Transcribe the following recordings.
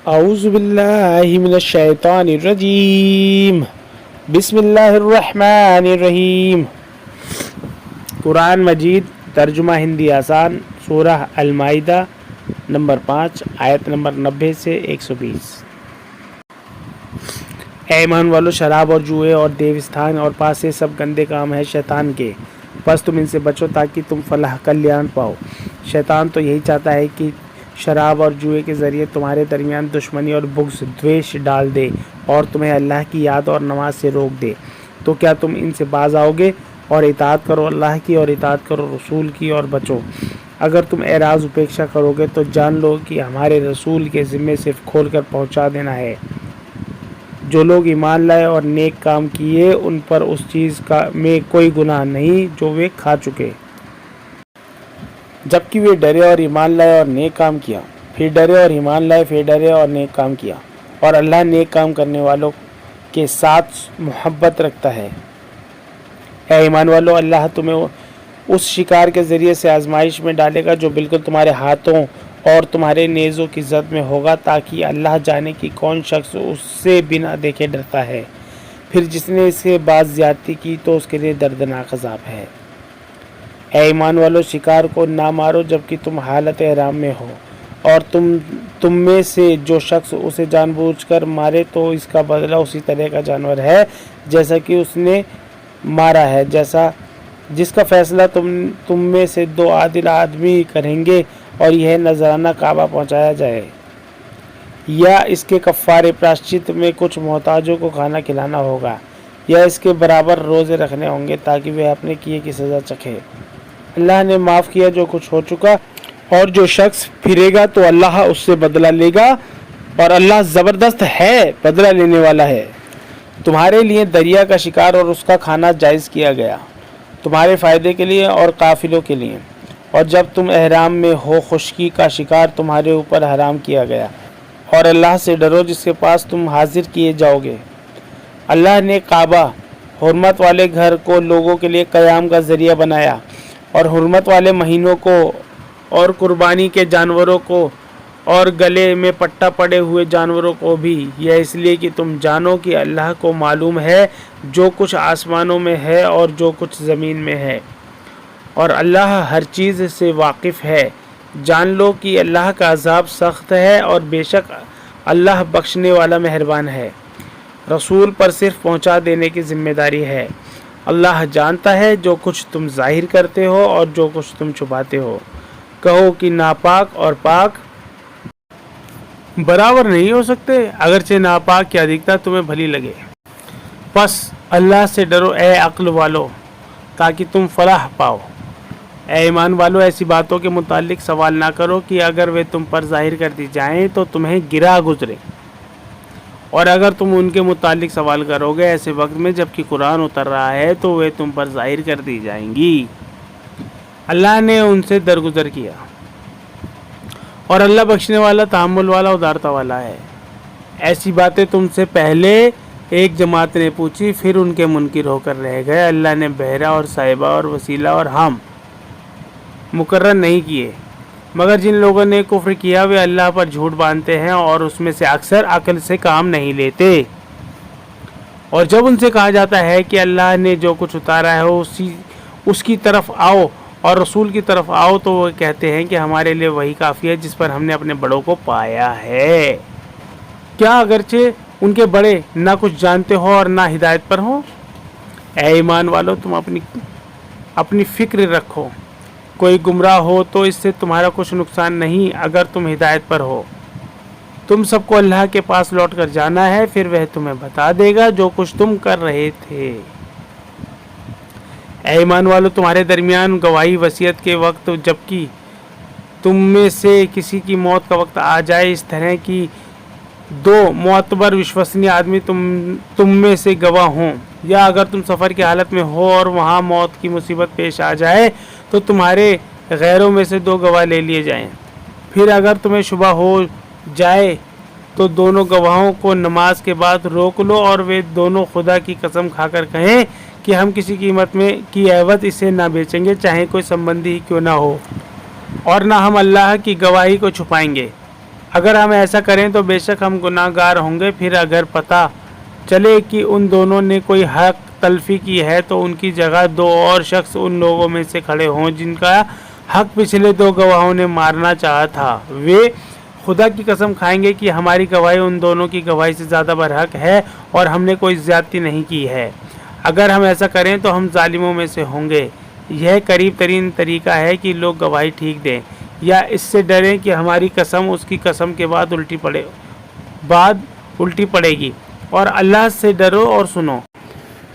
اعوذ باللہ من الشیطان الرجیم بسم اللہ الرحمن الرحیم۔ قرآن مجید ترجمہ ہندی آسان، سورہ المائدہ نمبر 5 آیت نمبر 90 سے 120۔ اے ایمان والو، شراب اور جوئے اور دیوستھان اور پاسے سب گندے کام ہیں شیطان کے، بس تم ان سے بچو تاکہ تم فلاح کلیان پاؤ۔ شیطان تو یہی چاہتا ہے کہ شراب اور جوئے کے ذریعے تمہارے درمیان دشمنی اور بغض دویش ڈال دے اور تمہیں اللہ کی یاد اور نماز سے روک دے۔ تو کیا تم ان سے باز آؤ گے؟ اور اطاعت کرو اللہ کی اور اطاعت کرو رسول کی اور بچو۔ اگر تم اعراض اپیکشا کرو گے تو جان لو کہ ہمارے رسول کے ذمے صرف کھول کر پہنچا دینا ہے۔ جو لوگ ایمان لائے اور نیک کام کیے ان پر اس چیز میں کوئی گناہ نہیں جو وہ کھا چکے، جبکہ وہ ڈرے اور ایمان لائے اور نیک کام کیا، پھر ڈرے اور ایمان لائے، پھر ڈرے اور نیک کام کیا، اور اللہ نیک کام کرنے والوں کے ساتھ محبت رکھتا ہے۔ اے ایمان والو، اللہ تمہیں اس شکار کے ذریعے سے آزمائش میں ڈالے گا جو بالکل تمہارے ہاتھوں اور تمہارے نیزوں کی زد میں ہوگا، تاکہ اللہ جانے کہ کون شخص اس سے بنا دیکھے ڈرتا ہے۔ پھر جس نے اس کے بعد زیادتی کی تو اس کے لیے دردناک عذاب ہے۔ اے ایمان والو، شکار کو نہ مارو جبکہ تم حالت احرام میں ہو، اور تم میں سے جو شخص اسے جان بوجھ کر مارے تو اس کا بدلہ اسی طرح کا جانور ہے جیسا کہ اس نے مارا ہے، جس کا فیصلہ تم میں سے 2 عادل آدمی کریں گے، اور یہ نذرانہ کعبہ پہنچایا جائے، یا اس کے کفارے پراشچت میں کچھ محتاجوں کو کھانا کھلانا ہوگا، یا اس کے برابر روزے رکھنے ہوں گے تاکہ وہ اپنے کیے کی سزا چکھے۔ اللہ نے معاف کیا جو کچھ ہو چکا، اور جو شخص پھرے گا تو اللہ اس سے بدلہ لے گا، اور اللہ زبردست ہے، بدلہ لینے والا ہے۔ تمہارے لیے دریا کا شکار اور اس کا کھانا جائز کیا گیا، تمہارے فائدے کے لیے اور قافلوں کے لیے، اور جب تم احرام میں ہو خشکی کا شکار تمہارے اوپر حرام کیا گیا، اور اللہ سے ڈرو جس کے پاس تم حاضر کیے جاؤ گے۔ اللہ نے کعبہ، حرمت والے گھر کو لوگوں کے لیے قیام کا ذریعہ بنایا، اور حرمت والے مہینوں کو اور قربانی کے جانوروں کو اور گلے میں پٹا پڑے ہوئے جانوروں کو بھی، یہ اس لیے کہ تم جانو کہ اللہ کو معلوم ہے جو کچھ آسمانوں میں ہے اور جو کچھ زمین میں ہے، اور اللہ ہر چیز سے واقف ہے۔ جان لو کہ اللہ کا عذاب سخت ہے، اور بے شک اللہ بخشنے والا مہربان ہے۔ رسول پر صرف پہنچا دینے کی ذمہ داری ہے۔ اللہ جانتا ہے جو کچھ تم ظاہر کرتے ہو اور جو کچھ تم چھپاتے ہو۔ کہو کہ ناپاک اور پاک برابر نہیں ہو سکتے، اگرچہ ناپاک کی ادھکتا تمہیں بھلی لگے۔ بس اللہ سے ڈرو اے عقل والو تاکہ تم فلاح پاؤ۔ اے ایمان والو، ایسی باتوں کے متعلق سوال نہ کرو کہ اگر وہ تم پر ظاہر کر دی جائیں تو تمہیں گرا گزرے، اور اگر تم ان کے متعلق سوال کرو گے ایسے وقت میں جبکہ قرآن اتر رہا ہے تو وہ تم پر ظاہر کر دی جائیں گی۔ اللہ نے ان سے درگزر کیا، اور اللہ بخشنے والا، تحمل والا، ادارتا والا ہے۔ ایسی باتیں تم سے پہلے ایک جماعت نے پوچھی، پھر ان کے منکر ہو کر رہ گئے۔ اللہ نے بحیرہ اور صاحبہ اور وسیلہ اور ہم مقرر نہیں کیے، مگر جن لوگوں نے کفر کیا وہ اللہ پر جھوٹ باندھتے ہیں، اور اس میں سے اکثر عقل سے کام نہیں لیتے۔ اور جب ان سے کہا جاتا ہے کہ اللہ نے جو کچھ اتارا ہے اس کی طرف آؤ اور رسول کی طرف آؤ، تو وہ کہتے ہیں کہ ہمارے لیے وہی کافی ہے جس پر ہم نے اپنے بڑوں کو پایا ہے۔ کیا اگرچہ ان کے بڑے نہ کچھ جانتے ہو اور نہ ہدایت پر ہوں؟ اے ایمان والو، تم اپنی فکر رکھو، کوئی گمراہ ہو تو اس سے تمہارا کچھ نقصان نہیں اگر تم ہدایت پر ہو۔ تم سب کو اللہ کے پاس لوٹ کر جانا ہے، پھر وہ تمہیں بتا دے گا جو کچھ تم کر رہے تھے۔ اے ایمان والو، تمہارے درمیان گواہی وصیت کے وقت جبکہ تم میں سے کسی کی موت کا وقت آ جائے، اس طرح کی 2 معتبر وشوسنیہ آدمی تم میں سے گواہ ہوں، یا اگر تم سفر کی حالت میں ہو اور وہاں موت کی مصیبت پیش آ جائے تو تمہارے غیروں میں سے 2 گواہ لے لیے جائیں۔ پھر اگر تمہیں شبہ ہو جائے تو دونوں گواہوں کو نماز کے بعد روک لو، اور وہ دونوں خدا کی قسم کھا کر کہیں کہ ہم کسی قیمت میں کی عوض اسے نہ بیچیں گے، چاہے کوئی سمبندی ہی کیوں نہ ہو، اور نہ ہم اللہ کی گواہی کو چھپائیں گے۔ اگر ہم ایسا کریں تو بے شک ہم گناہ گار ہوں گے۔ پھر اگر پتہ چلے کہ ان دونوں نے کوئی حق تلفی کی ہے تو ان کی جگہ دو اور شخص ان لوگوں میں سے کھڑے ہوں جن کا حق پچھلے دو گواہوں نے مارنا چاہا تھا۔ وہ خدا کی قسم کھائیں گے کہ ہماری گواہی ان دونوں کی گواہی سے زیادہ برحق ہے اور ہم نے کوئی زیادتی نہیں کی ہے۔ اگر ہم ایسا کریں تو ہم ظالموں میں سے ہوں گے۔ یہ قریب ترین طریقہ ہے کہ لوگ گواہی ٹھیک دیں، یا اس سے ڈریں کہ ہماری قسم اس کی قسم کے بعد الٹی پڑے گی۔ اور اللہ سے ڈرو اور سنو،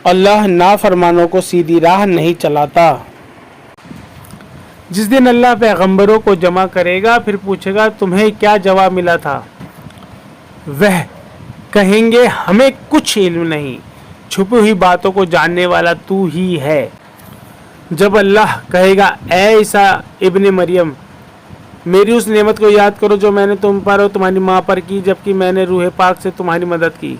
اللہ نافرمانوں کو سیدھی راہ نہیں چلاتا۔ جس دن اللہ پیغمبروں کو جمع کرے گا پھر پوچھے گا تمہیں کیا جواب ملا تھا؟ وہ کہیں گے ہمیں کچھ علم نہیں، چھپی ہوئی باتوں کو جاننے والا تو ہی ہے۔ جب اللہ کہے گا اے عیسیٰ ابن مریم، میری اس نعمت کو یاد کرو جو میں نے تم پر اور تمہاری ماں پر کی جبکہ میں نے روح پاک سے تمہاری مدد کی۔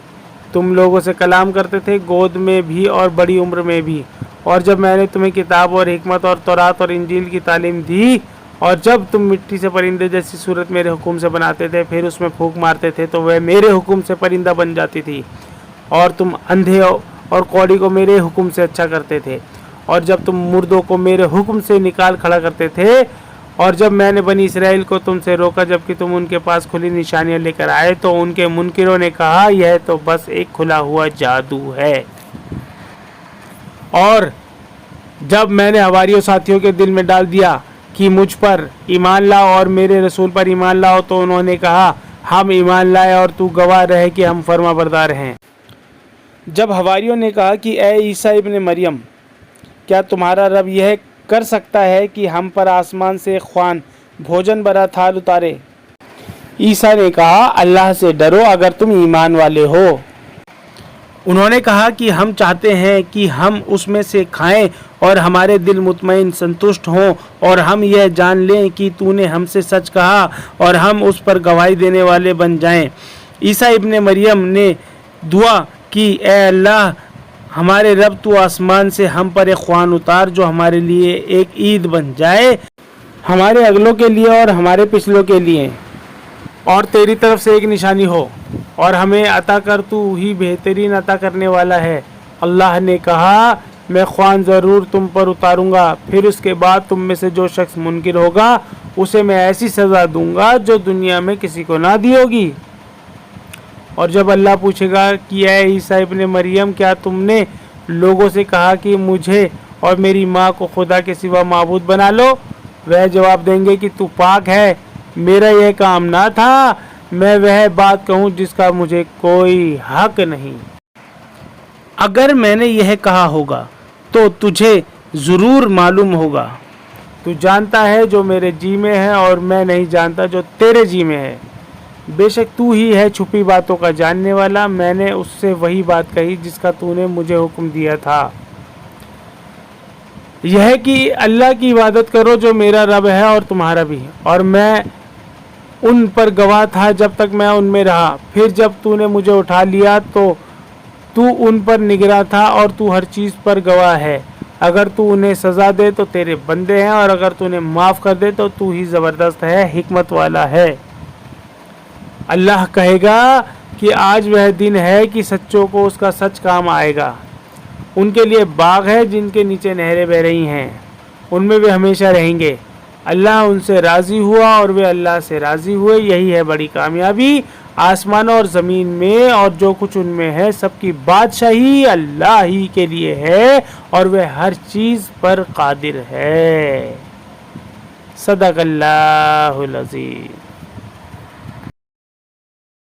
تم لوگوں سے کلام کرتے تھے، گود میں بھی اور بڑی عمر میں بھی، اور جب میں نے تمہیں کتاب اور حکمت اور تورات اور انجیل کی تعلیم دی، اور جب تم مٹی سے پرندے جیسی صورت میرے حکم سے بناتے تھے پھر اس میں پھونک مارتے تھے تو وہ میرے حکم سے پرندہ بن جاتی تھی، اور تم اندھے اور کوڑی کو میرے حکم سے اچھا کرتے تھے، اور جب تم مردوں کو میرے حکم سے نکال کھڑا کرتے تھے، اور جب میں نے بنی اسرائیل کو تم سے روکا جبکہ تم ان کے پاس کھلی نشانیاں لے کر آئے تو ان کے منکروں نے کہا یہ تو بس ایک کھلا ہوا جادو ہے۔ اور جب میں نے حواریوں ساتھیوں کے دل میں ڈال دیا کہ مجھ پر ایمان لاؤ اور میرے رسول پر ایمان لاؤ تو انہوں نے کہا ہم ایمان لائے اور تو گواہ رہے کہ ہم فرما بردار ہیں۔ جب حواریوں نے کہا کہ اے عیسیٰ ابن مریم، کیا تمہارا رب یہ کر سکتا ہے کہ ہم پر آسمان سے خوان بھوجن بھرا تھال اتارے؟ عیسیٰ نے کہا اللہ سے ڈرو اگر تم ایمان والے ہو۔ انہوں نے کہا کہ ہم چاہتے ہیں کہ ہم اس میں سے کھائیں اور ہمارے دل مطمئن سنتشٹ ہوں اور ہم یہ جان لیں کہ تو نے ہم سے سچ کہا اور ہم اس پر گواہی دینے والے بن جائیں۔ عیسیٰ ابن مریم نے دعا کی اے اللہ ہمارے رب تو آسمان سے ہم پر ایک خوان اتار جو ہمارے لیے ایک عید بن جائے، ہمارے اگلوں کے لیے اور ہمارے پچھلوں کے لیے، اور تیری طرف سے ایک نشانی ہو اور ہمیں عطا کر، تو ہی بہترین عطا کرنے والا ہے۔ اللہ نے کہا میں خوان ضرور تم پر اتاروں گا، پھر اس کے بعد تم میں سے جو شخص منکر ہوگا اسے میں ایسی سزا دوں گا جو دنیا میں کسی کو نہ دی ہوگی۔ اور جب اللہ پوچھے گا کہ اے عیسیٰ ابن مریم کیا تم نے لوگوں سے کہا کہ مجھے اور میری ماں کو خدا کے سوا معبود بنا لو؟ وہ جواب دیں گے کہ تو پاک ہے، میرا یہ کام نہ تھا، میں وہ بات کہوں جس کا مجھے کوئی حق نہیں۔ اگر میں نے یہ کہا ہوگا تو تجھے ضرور معلوم ہوگا، تو جانتا ہے جو میرے جی میں ہے اور میں نہیں جانتا جو تیرے جی میں ہے۔ بے شک تو ہی ہے چھپی باتوں کا جاننے والا، میں نے اس سے وہی بات کہی جس کا تو نے مجھے حکم دیا تھا، یہ ہے کہ اللہ کی عبادت کرو جو میرا رب ہے اور تمہارا بھی، اور میں ان پر گواہ تھا جب تک میں ان میں رہا، پھر جب تو نے مجھے اٹھا لیا تو ان پر نگراں تھا اور تو ہر چیز پر گواہ ہے۔ اگر تو انہیں سزا دے تو تیرے بندے ہیں اور اگر تو انہیں معاف کر دے تو ہی زبردست ہے، حکمت والا ہے۔ اللہ کہے گا کہ آج وہ دن ہے کہ سچوں کو اس کا سچ کام آئے گا، ان کے لیے باغ ہے جن کے نیچے نہریں بہ رہی ہیں، ان میں وہ ہمیشہ رہیں گے۔ اللہ ان سے راضی ہوا اور وہ اللہ سے راضی ہوئے، یہی ہے بڑی کامیابی۔ آسمانوں اور زمین میں اور جو کچھ ان میں ہے سب کی بادشاہی اللہ ہی کے لیے ہے اور وہ ہر چیز پر قادر ہے۔ صدق اللہ العظیم۔